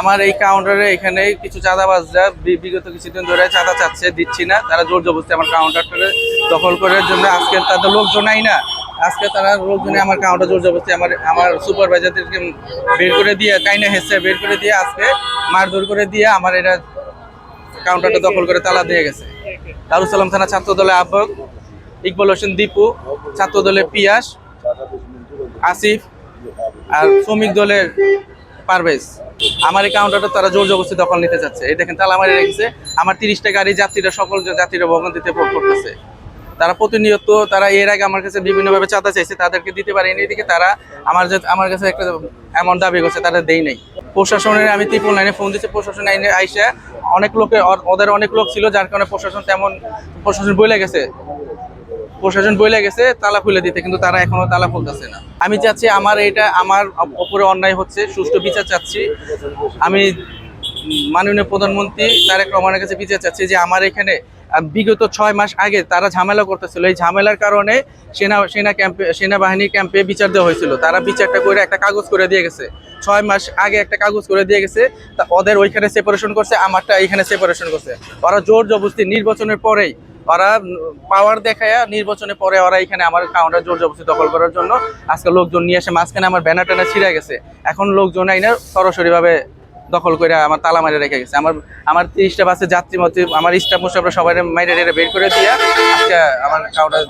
আমার এই কাউন্টারে এখানে কিছু চাঁদাবাজরা বিগত কিছুদিন ধরে চাঁদা চাচ্ছে, দিচ্ছি না, তারা জোর জবরদস্তি আমার কাউন্টারটা দখল করার জন্য আজকে তাদের লোকজন নাই না, আজকে তারা লোকজনে আমার কাউন্টার জোর জবরদস্তি আমার সুপারভাইজারদেরকে বের করে দিয়ে টাইনা হেসে বের করে দিয়ে আজকে মারধর করে দিয়ে আমার এটা কাউন্টারটা দখল করে তালা দিয়ে গেছে। দারুসালাম থানা ছাত্র দলের আহ্বায়ক ইকবাল হোসেন দীপু, ছাত্র দলের পিয়াস, আসিফ আর শ্রমিক দলের পারভেজ। আমার এই কাউন্টারটা তারা জোর জবরদস্তি দখল নিতে চাচ্ছে। এই দেখেন তালা মারি রেখেছে, আমার 30টা গাড়ি যাত্রীরা সকল যাত্রীরা ভোগান্তিতে করতেছে। তারা প্রতিনিয়ত তারা এর আগে আমার কাছে বিভিন্নভাবে চাঁদা চাইছে, তাদেরকে দিতে পারেনি, এদিকে তারা আমার কাছে একটা অ্যামাউন্ট দাবি করছে, তারা দেই নাই। প্রশাসনের আমি 999 ফোন দিচ্ছি, প্রশাসন আইনে আইসা অনেক লোকে ওদের অনেক লোক ছিল, যার কারণে প্রশাসন বইলে গেছে তালা খুলে দিতে, কিন্তু তারা এখনো তালা খুলতেছে না। আমি চাচ্ছি আমার উপরে অন্যায় হচ্ছে, সুষ্ঠু বিচার চাচ্ছি। আমি মাননীয় প্রধানমন্ত্রী তারেক রহমানের কাছে বিচার চাচ্ছি যে আমার এখানে বিগত 6 মাস আগে তারা ঝামেলা করতেছিল, এই ঝামেলার কারণে সেনাবাহিনী ক্যাম্পে বিচার দেওয়া হয়েছিল। তারা বিচারটা করে একটা কাগজ করে দিয়ে গেছে, 6 মাস আগে একটা কাগজ করে দিয়ে গেছে। তা ওদের ওইখানে সেপারেশন করছে, আমারটা এইখানে সেপারেশন করছে। ওরা জোর জবরদস্তি নির্বাচনের পরেই ওরা পাওয়ার দেখায়, নির্বাচনের পরে ওরা এখানে আমার কাউন্টার জোর জবরদস্তি দখল করার জন্য আজকে লোকজন নিয়ে এসে মাঝখানে আমার ব্যানার ট্যানার ছিঁড়ে গেছে। এখন লোকজন আইনা সরাসরি ভাবে দখল করে আমার তালা মারে রেখে গেছে। আমার 30টা বাসে যাত্রী আমার স্টাফ মোস্টাফরা সবাই মাইরে বের করে দিয়ে আজকে আমার কাউন্টার